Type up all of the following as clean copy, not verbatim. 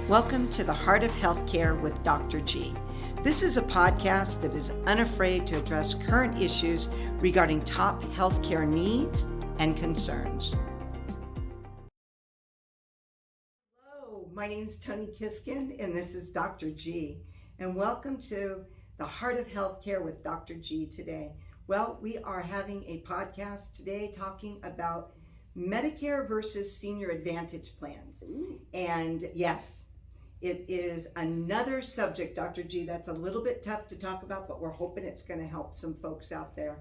Welcome to the Heart of Healthcare with Dr. G. This is a podcast that is unafraid to address current issues regarding top healthcare needs and concerns. Hello, my name is Tony Kiskin, and this is Dr. G. And welcome to the Heart of Healthcare with Dr. G today. Well, we are having a podcast today talking about Medicare versus Senior Advantage plans. And yes, it is another subject, Dr. G, that's a little bit tough to talk about, but we're hoping it's going to help some folks out there.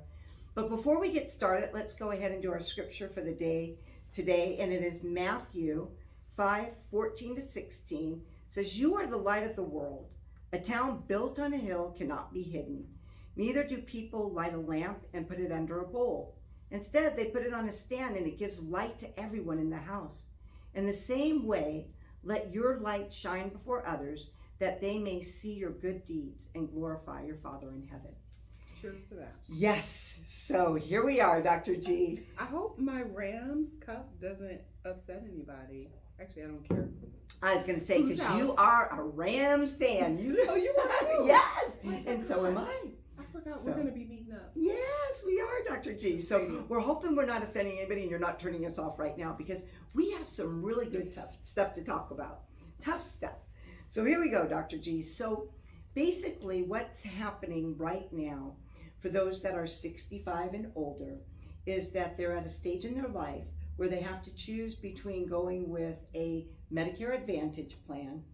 But before we get started, let's go ahead and do our scripture for the day today. And it is Matthew 5:14-16. It says, "You are the light of the world. A town built on a hill cannot be hidden. Neither do people light a lamp and put it under a bowl. Instead, they put it on a stand, and it gives light to everyone in the house. In the same way, let your light shine before others, that they may see your good deeds and glorify your Father in heaven." Cheers to that. Yes. So here we are, Dr. G. I hope my Rams cup doesn't upset anybody. Actually, I don't care. I was going to say, because you are a Rams fan. Oh, you are? Yes. And so am I. I forgot we're going to be meeting up. Yes, we are, Dr. G. So we're hoping we're not offending anybody and you're not turning us off right now, because we have some really good tough stuff to talk about. Tough stuff. So here we go, Dr. G. So basically what's happening right now for those that are 65 and older is that they're at a stage in their life where they have to choose between going with a Medicare Advantage plan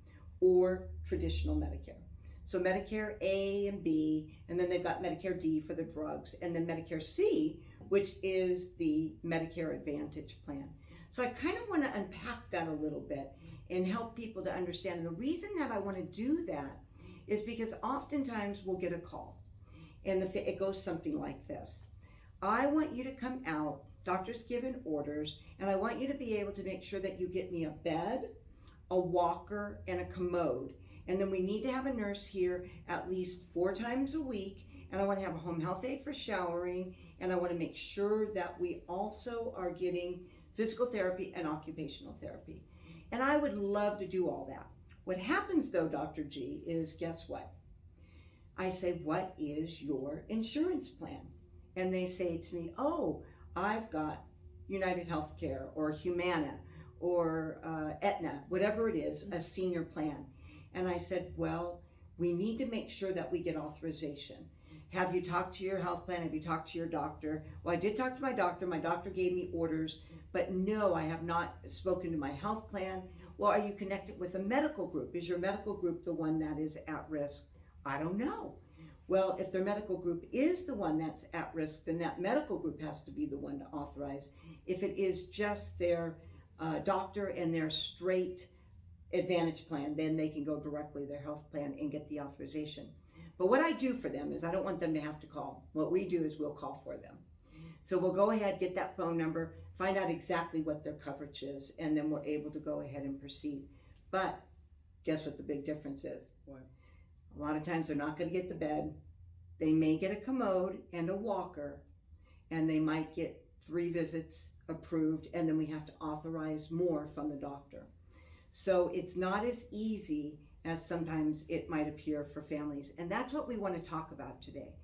or traditional Medicare. So Medicare A and B, and then they've got Medicare D for the drugs, and then Medicare C, which is the Medicare Advantage plan. So I kind of want to unpack that a little bit and help people to understand. And the reason that I want to do that is because oftentimes we'll get a call, and it goes something like this. I want you to come out, doctor's given orders, and I want you to be able to make sure that you get me a bed, a walker, and a commode. And then we need to have a nurse here at least 4 times a week. And I want to have a home health aide for showering. And I want to make sure that we also are getting physical therapy and occupational therapy. And I would love to do all that. What happens though, Dr. G, is guess what? I say, what is your insurance plan? And they say to me, oh, I've got United Healthcare or Humana or Aetna, whatever it is, a senior plan. And I said, well, we need to make sure that we get authorization. Have you talked to your health plan? Have you talked to your doctor? Well, I did talk to my doctor. My doctor gave me orders, but no, I have not spoken to my health plan. Well, are you connected with a medical group? Is your medical group the one that is at risk? I don't know. Well, if their medical group is the one that's at risk, then that medical group has to be the one to authorize. If it is just their doctor and their straight Advantage plan, then they can go directly to their health plan and get the authorization. But what I do for them is I don't want them to have to call. What we do is we'll call for them. So we'll go ahead, get that phone number, find out exactly what their coverage is, and then we're able to go ahead and proceed. But guess what the big difference is? What? A lot of times they're not going to get the bed. They may get a commode and a walker, and they might get 3 visits approved, and then we have to authorize more from the doctor. So it's not as easy as sometimes it might appear for families. And that's what we want to talk about today.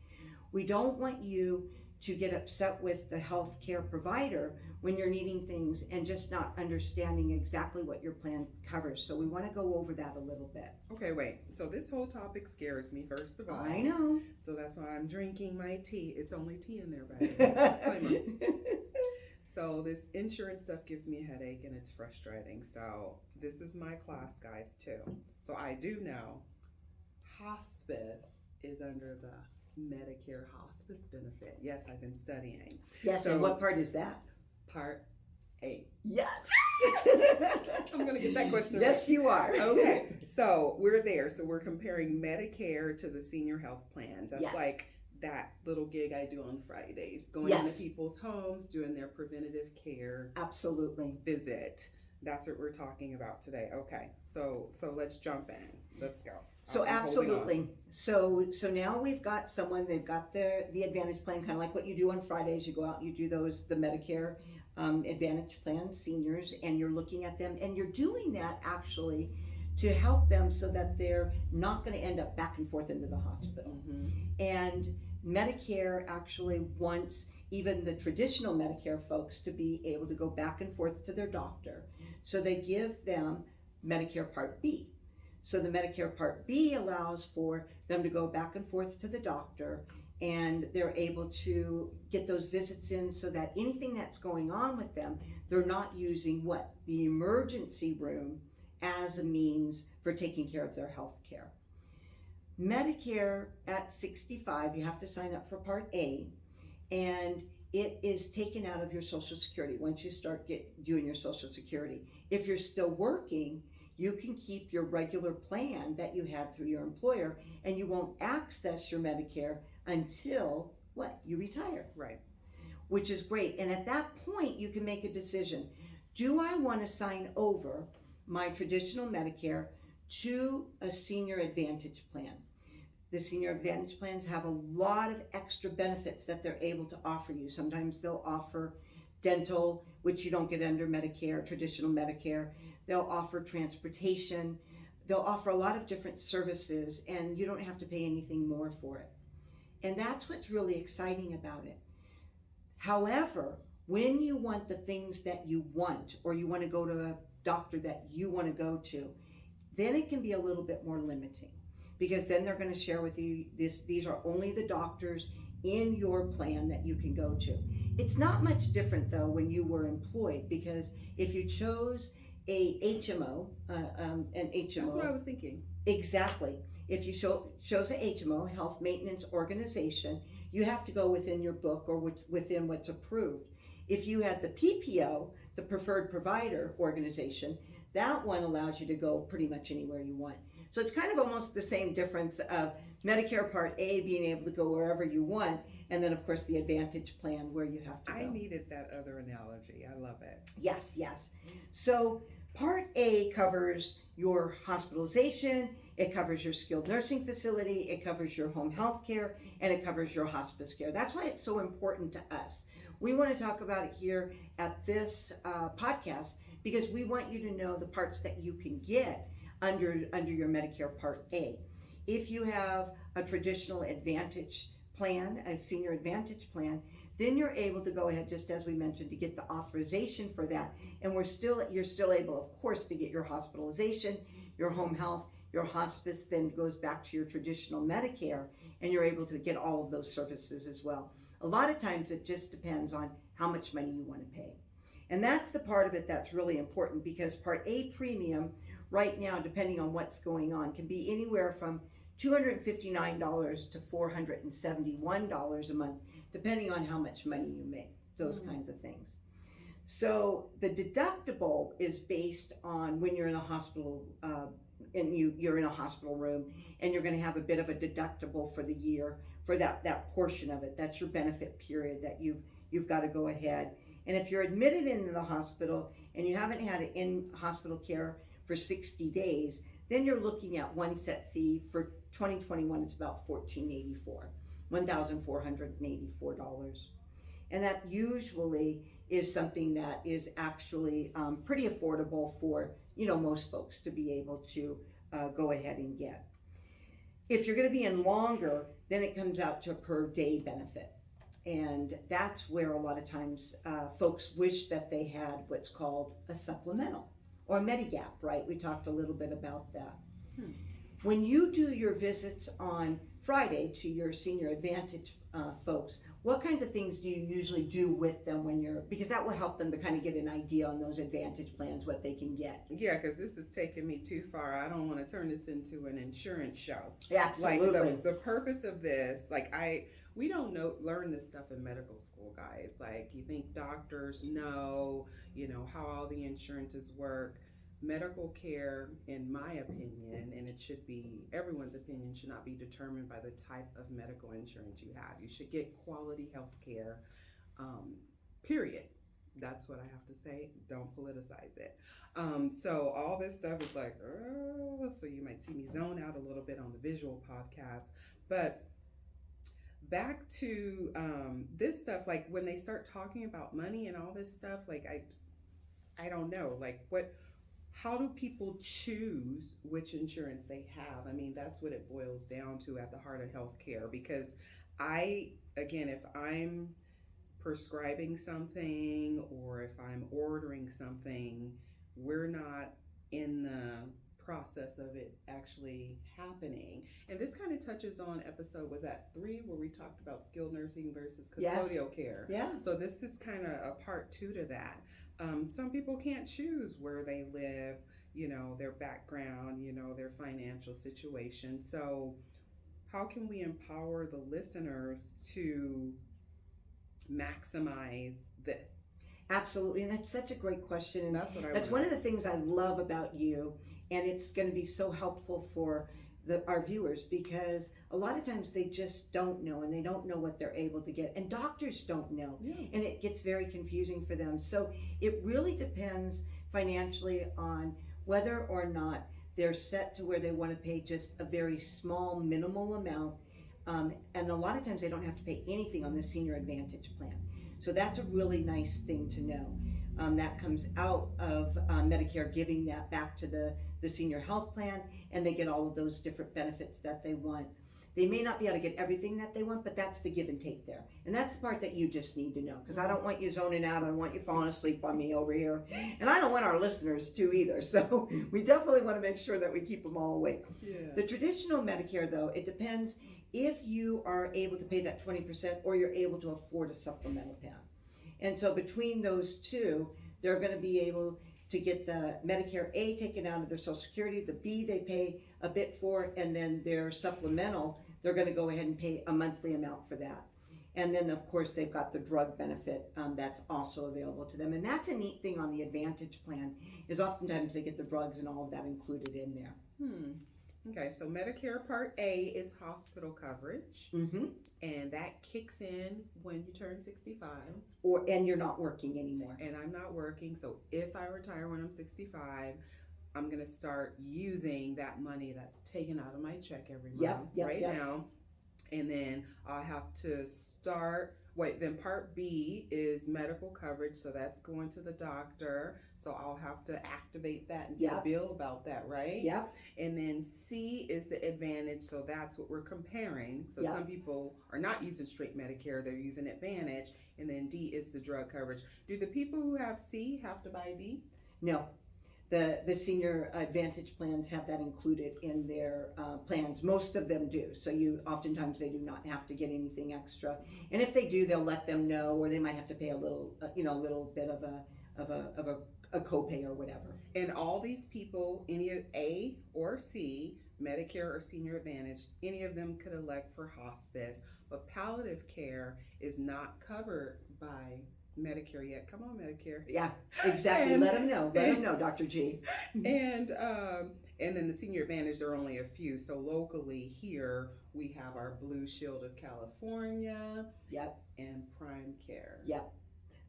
We don't want you to get upset with the healthcare provider when you're needing things and just not understanding exactly what your plan covers. So we want to go over that a little bit. Okay, wait. So this whole topic scares me, first of all. I know. So that's why I'm drinking my tea. It's only tea in there, by the way. Disclaimer. So this insurance stuff gives me a headache and it's frustrating. So this is my class, guys, too. So I do know hospice is under the Medicare hospice benefit. Yes, I've been studying. Yes, so and what part is that? Part A. Yes. I'm going to get that question Yes, right. you are. Okay, so we're there. So we're comparing Medicare to the senior health plans. That's Yes. like that little gig I do on Fridays, going Yes. into people's homes, doing their preventative care Absolutely. visit. That's what we're talking about today. Okay, so let's jump in. Let's go. So I'm holding on. absolutely. So now we've got someone, they've got the Advantage plan, kind of like what you do on Fridays. You go out and you do the Medicare Advantage plan, seniors, and you're looking at them, and you're doing that actually to help them so that they're not going to end up back and forth into the hospital. And Medicare actually wants even the traditional Medicare folks to be able to go back and forth to their doctor. So they give them Medicare Part B. So the Medicare Part B allows for them to go back and forth to the doctor, and they're able to get those visits in so that anything that's going on with them, they're not using the emergency room as a means for taking care of their health care. Medicare at 65, you have to sign up for Part A, and it is taken out of your Social Security once you start doing your Social Security. If you're still working, you can keep your regular plan that you had through your employer, and you won't access your Medicare until you retire. Right. Which is great. And at that point, you can make a decision. Do I want to sign over my traditional Medicare to a Senior Advantage plan? The Senior Advantage plans have a lot of extra benefits that they're able to offer you. Sometimes they'll offer dental, which you don't get under Medicare, traditional Medicare. They'll offer transportation. They'll offer a lot of different services, and you don't have to pay anything more for it. And that's what's really exciting about it. However, when you want the things that you want, or you want to go to a doctor that you want to go to, then it can be a little bit more limiting, because then they're going to share with you these are only the doctors in your plan that you can go to. It's not much different though when you were employed, because if you chose a HMO, an HMO. That's what I was thinking. Exactly. If you chose a HMO, Health Maintenance Organization, you have to go within your book or within what's approved. If you had the PPO, the Preferred Provider Organization, that one allows you to go pretty much anywhere you want. So it's kind of almost the same difference of Medicare Part A being able to go wherever you want, and then of course the Advantage plan where you have to go. I needed that other analogy. I love it. Yes, yes. So Part A covers your hospitalization, it covers your skilled nursing facility, it covers your home health care, and it covers your hospice care. That's why it's so important to us. We want to talk about it here at this podcast, because we want you to know the parts that you can get under your Medicare Part A. If you have a traditional Advantage plan, a Senior Advantage plan, then you're able to go ahead, just as we mentioned, to get the authorization for that. And you're still able, of course, to get your hospitalization, your home health, your hospice, then goes back to your traditional Medicare, and you're able to get all of those services as well. A lot of times it just depends on how much money you want to pay. And that's the part of it that's really important, because Part A premium right now, depending on what's going on, can be anywhere from $259 to $471 a month, depending on how much money you make, those kinds of things. So the deductible is based on when you're in a hospital, and you're in a hospital room, and you're going to have a bit of a deductible for the year for that portion of it. That's your benefit period that you've got to go ahead. And if you're admitted into the hospital and you haven't had in-hospital care for 60 days, then you're looking at one set fee. For 2021, it's about $1,484. And that usually is something that is actually pretty affordable for most folks to be able to go ahead and get. If you're going to be in longer, then it comes out to a per day benefit. And that's where a lot of times folks wish that they had what's called a supplemental or a Medigap, right? We talked a little bit about that. When you do your visits on Friday to your Senior Advantage folks, what kinds of things do you usually do with them because that will help them to kind of get an idea on those Advantage plans, what they can get. Yeah, because this is taking me too far. I don't want to turn this into an insurance show. Absolutely. Like the purpose of this, we don't learn this stuff in medical school, guys. Like, you think doctors know, how all the insurances work. Medical care, in my opinion, and it should be everyone's opinion, should not be determined by the type of medical insurance you have. You should get quality health care, period. That's what I have to say. Don't politicize it. So all this stuff is like, so you might see me zone out a little bit on the visual podcast. But back to this stuff, like when they start talking about money and all this stuff, like I don't know, like how do people choose which insurance they have? I mean, that's what it boils down to at the heart of healthcare. Because if I'm prescribing something or if I'm ordering something, we're not in the process of it actually happening. And this kind of touches on episode, was that 3, where we talked about skilled nursing versus custodial care. Yeah. So this is kind of a part 2 to that. Some people can't choose where they live, their background, their financial situation. So how can we empower the listeners to maximize this? Absolutely, and that's such a great question. And that's what that's one of the things I love about you, and it's going to be so helpful for our viewers, because a lot of times they just don't know, and they don't know what they're able to get, and doctors don't know, and it gets very confusing for them. So it really depends financially on whether or not they're set to where they want to pay just a very small minimal amount, and a lot of times they don't have to pay anything on the Senior Advantage plan. So that's a really nice thing to know. That comes out of Medicare giving that back to the senior health plan, and they get all of those different benefits that they want. They may not be able to get everything that they want, but that's the give and take there. And that's the part that you just need to know, because I don't want you zoning out. I don't want you falling asleep on me over here. And I don't want our listeners to either. So we definitely want to make sure that we keep them all awake. Yeah. The traditional Medicare, though, it depends if you are able to pay that 20% or you're able to afford a supplemental plan. And so between those two, they're going to be able to get the Medicare A taken out of their Social Security, the B they pay a bit for, and then their supplemental, they're going to go ahead and pay a monthly amount for that. And then, of course, they've got the drug benefit that's also available to them. And that's a neat thing on the Advantage plan, is oftentimes they get the drugs and all of that included in there. Okay, so Medicare Part A is hospital coverage, and that kicks in when you turn 65. And you're not working anymore. And I'm not working, so if I retire when I'm 65, I'm going to start using that money that's taken out of my check every month now. And then I'll have to then Part B is medical coverage, so that's going to the doctor. So I'll have to activate that and get a bill about that, right? Yeah. And then C is the Advantage, so that's what we're comparing. So some people are not using straight Medicare, they're using Advantage. And then D is the drug coverage. Do the people who have C have to buy D? No. The Senior Advantage plans have that included in their plans. Most of them do. So oftentimes they do not have to get anything extra. And if they do, they'll let them know, or they might have to pay a little bit of a copay or whatever. And all these people, any of A or C, Medicare or Senior Advantage, any of them could elect for hospice, but palliative care is not covered by Medicare yet. Come on, Medicare. Yeah, exactly. Let them know. Let them know, Dr. G. And then the Senior Advantage, there are only a few. So locally here, we have our Blue Shield of California. And Prime Care.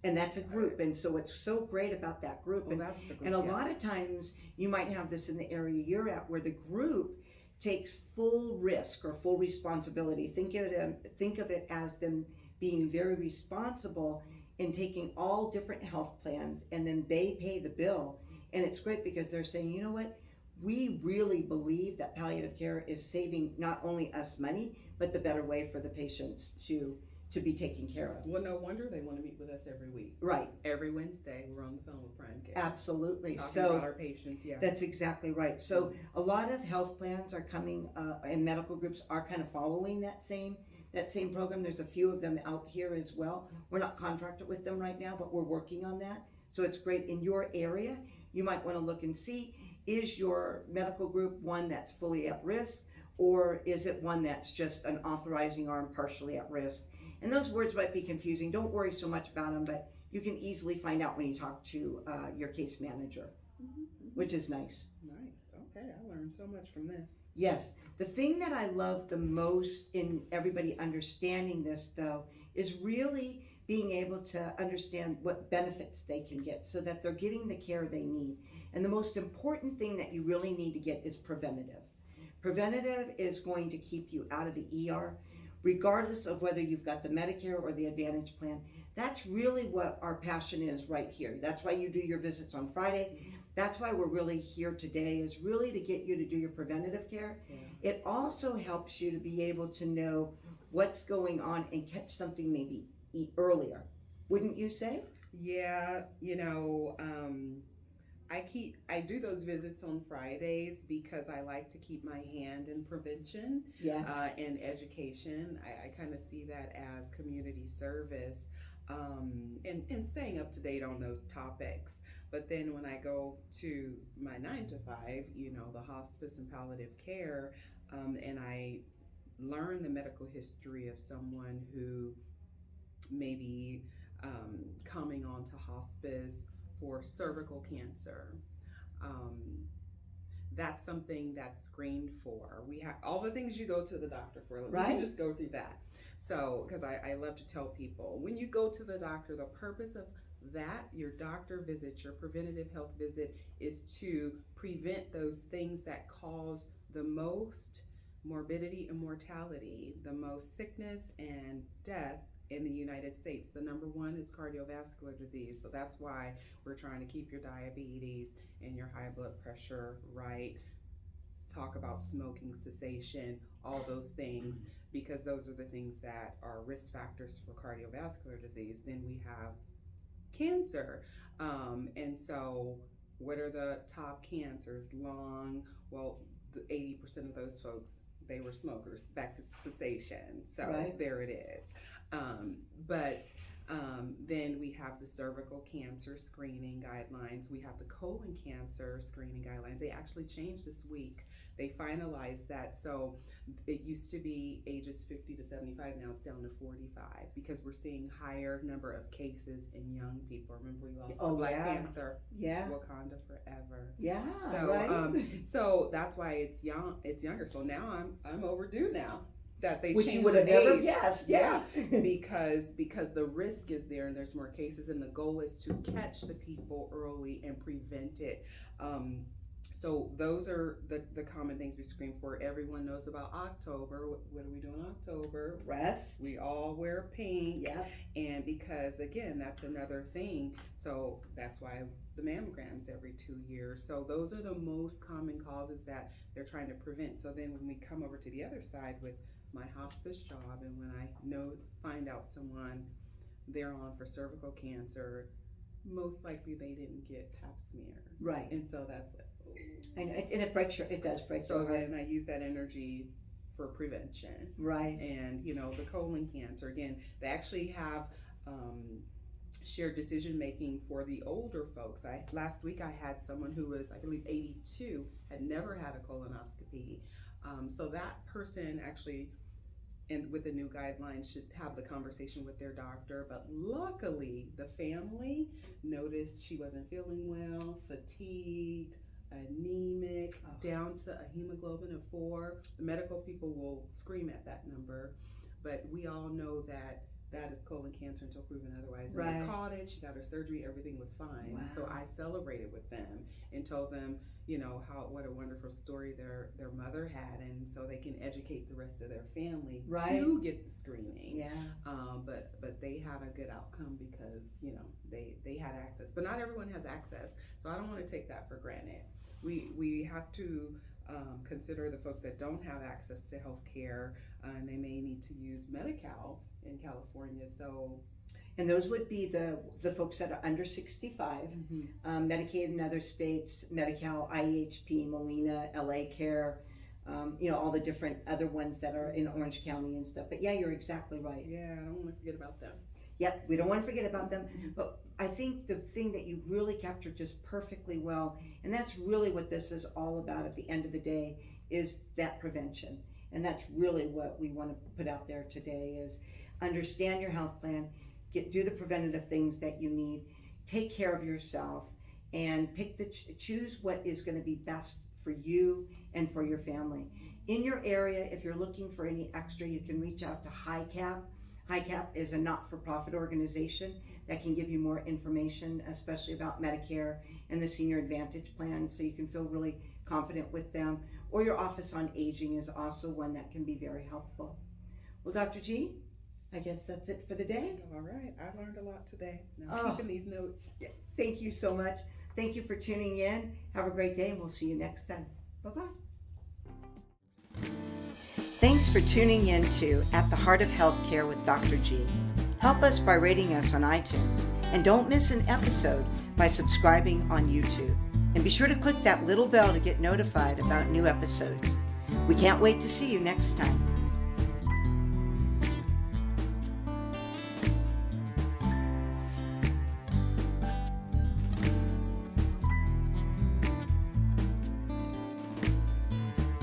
And that's a group, and so what's so great about that group, that's the group, and a lot of times you might have this in the area you're at, where the group takes full risk or full responsibility. Think of it as them being very responsible in taking all different health plans, and then they pay the bill. And it's great because they're saying, you know what, we really believe that palliative care is saving not only us money, but the better way for the patients to be taken care of. Well, no wonder they want to meet with us every week. Right. Every Wednesday, we're on the phone with Prime Care. Absolutely. Talking about our patients, That's exactly right. So a lot of health plans are coming, and medical groups are kind of following that same program. There's a few of them out here as well. We're not contracted with them right now, but we're working on that. So it's great. In your area, you might want to look and see, is your medical group one that's fully at risk, or is it one that's just an authorizing arm partially at risk? And those words might be confusing. Don't worry so much about them, but you can easily find out when you talk to your case manager, which is nice. Nice. Okay, I learned so much from this. Yes. The thing that I love the most in everybody understanding this, though, is really being able to understand what benefits they can get so that they're getting the care they need. And the most important thing that you really need to get is preventative. Preventative is going to keep you out of the ER. Regardless of whether you've got the Medicare or the Advantage plan, That's really what our passion is right here. That's why you do your visits on Friday. That's why we're really here today, is really to get you to do your preventative care. Yeah. It also helps you to be able to know what's going on and catch something maybe earlier. Wouldn't you say? Yeah, I do those visits on Fridays because I like to keep my hand in prevention, Yes. And education. I kind of see that as community service, and staying up to date on those topics. But then when I go to my 9 to 5, the hospice and palliative care, and I learn the medical history of someone who may be coming on to hospice for cervical cancer. That's something that's screened for. We have all the things you go to the doctor for. We Right. can just go through that. So, because I love to tell people, when you go to the doctor, the purpose of that, your doctor visit, your preventative health visit, is to prevent those things that cause the most morbidity and mortality, the most sickness and death in the United States. The number one is cardiovascular disease. So that's why we're trying to keep your diabetes and your high blood pressure right. Talk about smoking cessation, all those things, because those are the things that are risk factors for cardiovascular disease. Then we have cancer. And so what are the top cancers? Lung, well, 80% of those folks, they were smokers. Back to cessation. So Right. there it is. But then we have the cervical cancer screening guidelines. We have the colon cancer screening guidelines. They actually changed this week. They finalized that. So it used to be ages 50 to 75. Now it's down to 45 because we're seeing higher number of cases in young people. Remember we lost the Black Panther. Yeah. Wakanda forever. Yeah. So Right. so that's why it's young. It's younger. So now I'm overdue now that they Which changed you would have the never age. guessed. Yeah. because the risk is there and there's more cases, and the goal is to catch the people early and prevent it. So those are the common things we screen for. Everyone knows about October. What do we do in October? Rest. We all wear pink. Yeah. And because again, that's another thing. So that's why the mammograms every 2 years. So those are the most common causes that they're trying to prevent. So then when we come over to the other side with my hospice job, and when I find out someone they're on for cervical cancer, most likely they didn't get pap smears. Right. And so that's And it does break so your heart. then I use that energy for prevention. Right. And the colon cancer, again, they actually have shared decision making for the older folks. Last week I had someone who was, I believe, 82, had never had a colonoscopy. So that person actually, and with the new guidelines, should have the conversation with their doctor. But luckily, the family noticed she wasn't feeling well, fatigued, anemic, down to a hemoglobin of 4. The medical people will scream at that number, but we all know that is colon cancer until proven otherwise. Right. And they caught it, she got her surgery, everything was fine. Wow. So I celebrated with them and told them, what a wonderful story their mother had, and so they can educate the rest of their family Right. to get the screening. Yeah. But they had a good outcome because they had access, but not everyone has access. So I don't want to take that for granted. We have to consider the folks that don't have access to health care, and they may need to use Medi-Cal in California. So And those would be the folks that are under 65, Medicaid in other states, Medi-Cal, IHP, Molina, LA Care, all the different other ones that are in Orange County and stuff. But yeah, you're exactly right. yeah, I don't want to forget about them. Yep, we don't want to forget about them. But I think the thing that you really captured just perfectly well, and that's really what this is all about at the end of the day, is that prevention. And that's really what we want to put out there today is understand your health plan, do the preventative things that you need, take care of yourself, and choose what is going to be best for you and for your family. In your area, if you're looking for any extra, you can reach out to HiCap. HiCap is a not-for-profit organization that can give you more information, especially about Medicare and the Senior Advantage plan, so you can feel really confident with them. Or your Office on Aging is also one that can be very helpful. Well, Dr. G, I guess that's it for the day. All right. I learned a lot today. Now Oh. keeping these notes. Thank you so much. Thank you for tuning in. Have a great day, and we'll see you next time. Bye-bye. Thanks for tuning in to At the Heart of Healthcare with Dr. G. Help us by rating us on iTunes. And don't miss an episode by subscribing on YouTube. And be sure to click that little bell to get notified about new episodes. We can't wait to see you next time.